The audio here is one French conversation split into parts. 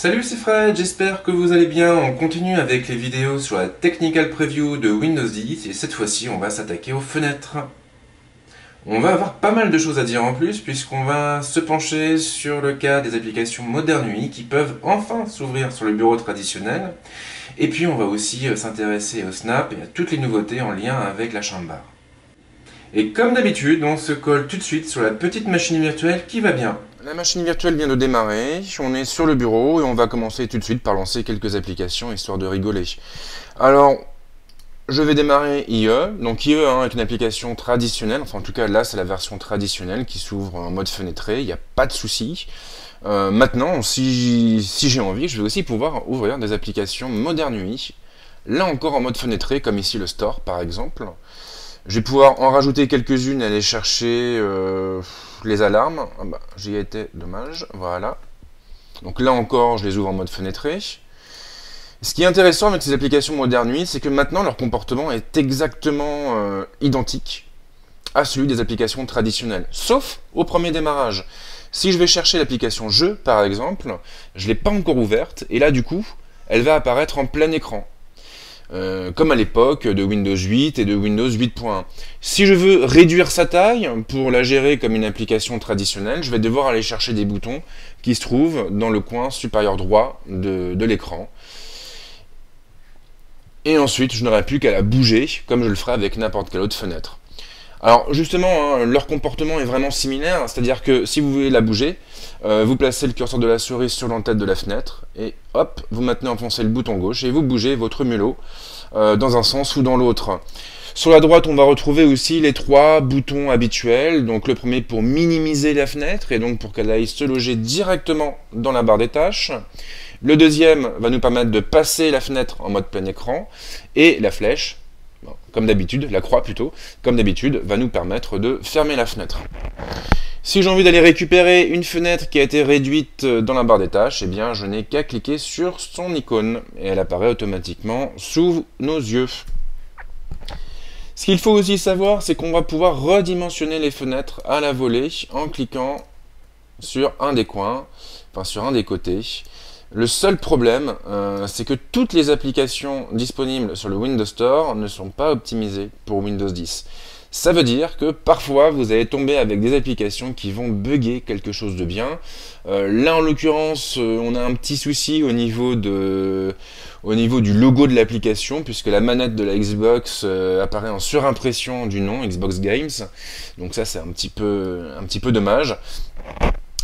Salut, c'est Fred, j'espère que vous allez bien. On continue avec les vidéos sur la Technical Preview de Windows 10 et cette fois-ci on va s'attaquer aux fenêtres. On va avoir pas mal de choses à dire en plus puisqu'on va se pencher sur le cas des applications Modern UI qui peuvent enfin s'ouvrir sur le bureau traditionnel. Et puis on va aussi s'intéresser au Snap et à toutes les nouveautés en lien avec la chambre. Et comme d'habitude, on se colle tout de suite sur la petite machine virtuelle qui va bien. La machine virtuelle vient de démarrer, on est sur le bureau et on va commencer tout de suite par lancer quelques applications histoire de rigoler. Alors, je vais démarrer IE. Donc IE est une application traditionnelle, enfin en tout cas là c'est la version traditionnelle qui s'ouvre en mode fenêtré, il n'y a pas de souci. Maintenant, si j'ai envie, je vais aussi pouvoir ouvrir des applications Modern UI, là encore en mode fenêtré, comme ici le Store par exemple. Je vais pouvoir en rajouter quelques-unes et aller chercher les alarmes. Ah bah, j'y ai été, dommage. Voilà. Donc là encore, je les ouvre en mode fenêtré. Ce qui est intéressant avec ces applications Modern UI, c'est que maintenant leur comportement est exactement identique à celui des applications traditionnelles. Sauf au premier démarrage. Si je vais chercher l'application Jeux, par exemple, je ne l'ai pas encore ouverte. Et là, du coup, elle va apparaître en plein écran. Comme à l'époque de Windows 8 et de Windows 8.1. Si je veux réduire sa taille pour la gérer comme une application traditionnelle, je vais devoir aller chercher des boutons qui se trouvent dans le coin supérieur droit de l'écran. Et ensuite, je n'aurai plus qu'à la bouger, comme je le ferai avec n'importe quelle autre fenêtre. Alors justement, leur comportement est vraiment similaire, c'est-à-dire que si vous voulez la bouger, vous placez le curseur de la souris sur l'entête de la fenêtre, et hop, vous maintenez enfoncé le bouton gauche, et vous bougez votre mulot dans un sens ou dans l'autre. Sur la droite, on va retrouver aussi les trois boutons habituels, donc le premier pour minimiser la fenêtre, et donc pour qu'elle aille se loger directement dans la barre des tâches. Le deuxième va nous permettre de passer la fenêtre en mode plein écran, et la flèche, comme d'habitude, la croix plutôt, comme d'habitude, va nous permettre de fermer la fenêtre. Si j'ai envie d'aller récupérer une fenêtre qui a été réduite dans la barre des tâches, eh bien je n'ai qu'à cliquer sur son icône et elle apparaît automatiquement sous nos yeux. Ce qu'il faut aussi savoir, c'est qu'on va pouvoir redimensionner les fenêtres à la volée en cliquant sur un des coins, enfin sur un des côtés. Le seul problème, c'est que toutes les applications disponibles sur le Windows Store ne sont pas optimisées pour Windows 10. Ça veut dire que parfois vous allez tomber avec des applications qui vont bugger quelque chose de bien. Là en l'occurrence, on a un petit souci au niveau du logo de l'application, puisque la manette de la Xbox apparaît en surimpression du nom Xbox Games. Donc ça c'est un petit peu dommage.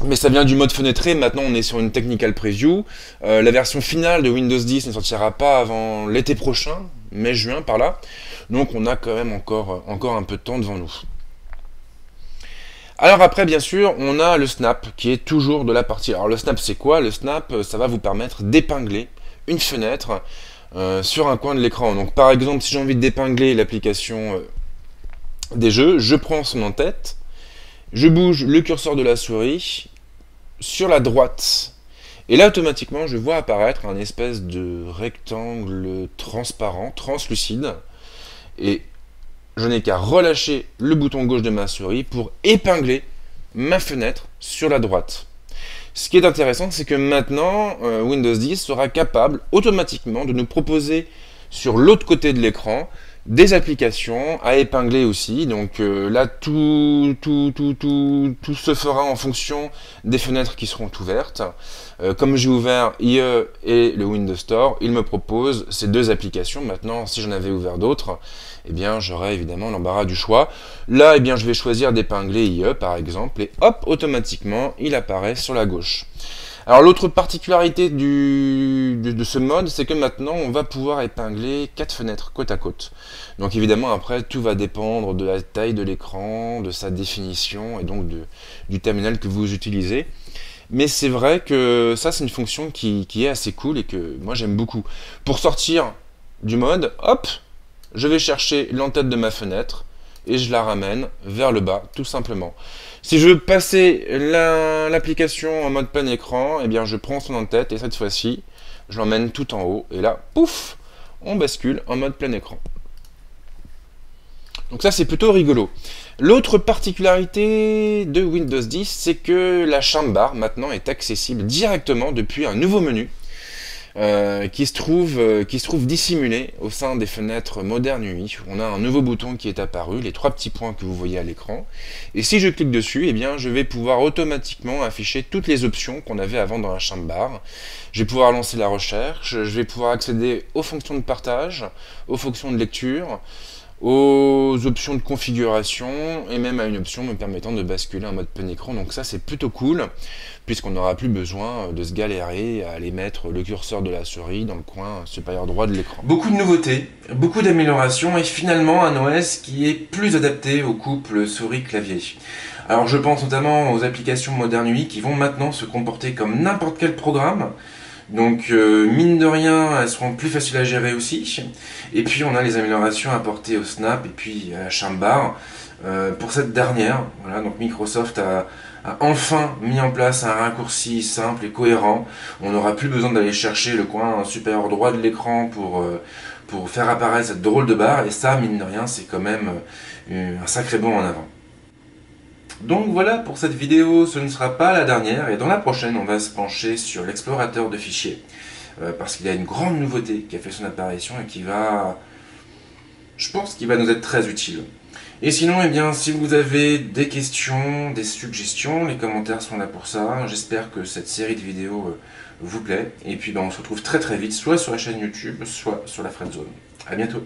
Mais ça vient du mode fenêtré, maintenant on est sur une Technical Preview. La version finale de Windows 10 ne sortira pas avant l'été prochain, mai-juin par là. Donc on a quand même encore un peu de temps devant nous. Alors après, bien sûr, on a le Snap qui est toujours de la partie. Alors le Snap c'est quoi? Le Snap, ça va vous permettre d'épingler une fenêtre sur un coin de l'écran. Donc par exemple, si j'ai envie d'épingler l'application des jeux, je prends son en-tête. Je bouge le curseur de la souris sur la droite. Et là, automatiquement, je vois apparaître un espèce de rectangle transparent, translucide. Et je n'ai qu'à relâcher le bouton gauche de ma souris pour épingler ma fenêtre sur la droite. Ce qui est intéressant, c'est que maintenant, Windows 10 sera capable automatiquement de nous proposer sur l'autre côté de l'écran des applications à épingler aussi. Donc là tout se fera en fonction des fenêtres qui seront ouvertes. Comme j'ai ouvert IE et le Windows Store, il me propose ces deux applications. Maintenant, si j'en avais ouvert d'autres, eh bien j'aurais évidemment l'embarras du choix. Là, eh bien je vais choisir d'épingler IE par exemple, et hop, automatiquement il apparaît sur la gauche. Alors l'autre particularité de ce mode, c'est que maintenant on va pouvoir épingler 4 fenêtres côte à côte. Donc évidemment après tout va dépendre de la taille de l'écran, de sa définition et donc du terminal que vous utilisez. Mais c'est vrai que ça c'est une fonction qui est assez cool et que moi j'aime beaucoup. Pour sortir du mode, hop, je vais chercher l'entête de ma fenêtre et je la ramène vers le bas tout simplement. Si je veux passer l'application en mode plein écran, eh bien je prends son en-tête et cette fois-ci, je l'emmène tout en haut et là, pouf, on bascule en mode plein écran. Donc ça c'est plutôt rigolo. L'autre particularité de Windows 10, c'est que la soundbar maintenant est accessible directement depuis un nouveau menu qui se trouve dissimulé au sein des fenêtres Modern UI. On a un nouveau bouton qui est apparu, les trois petits points que vous voyez à l'écran. Et si je clique dessus, eh bien, je vais pouvoir automatiquement afficher toutes les options qu'on avait avant dans la soundbar. Je vais pouvoir lancer la recherche, je vais pouvoir accéder aux fonctions de partage, aux fonctions de lecture, aux options de configuration et même à une option me permettant de basculer en mode plein écran. Donc ça c'est plutôt cool puisqu'on n'aura plus besoin de se galérer à aller mettre le curseur de la souris dans le coin supérieur droit de l'écran. Beaucoup de nouveautés, beaucoup d'améliorations et finalement un OS qui est plus adapté au couple souris-clavier. Alors je pense notamment aux applications Modern UI qui vont maintenant se comporter comme n'importe quel programme. Donc mine de rien, elles seront plus faciles à gérer aussi. Et puis on a les améliorations apportées au Snap et puis à la soundbar. Pour cette dernière, voilà, donc Microsoft a enfin mis en place un raccourci simple et cohérent. On n'aura plus besoin d'aller chercher le coin supérieur droit de l'écran pour faire apparaître cette drôle de barre. Et ça, mine de rien, c'est quand même un sacré bond en avant. Donc voilà pour cette vidéo, ce ne sera pas la dernière et dans la prochaine on va se pencher sur l'explorateur de fichiers parce qu'il y a une grande nouveauté qui a fait son apparition et qui va, je pense qu'il va nous être très utile. Et sinon, eh bien, si vous avez des questions, des suggestions, les commentaires sont là pour ça. J'espère que cette série de vidéos vous plaît et puis ben, on se retrouve très très vite soit sur la chaîne YouTube, soit sur la Friendzone. A bientôt.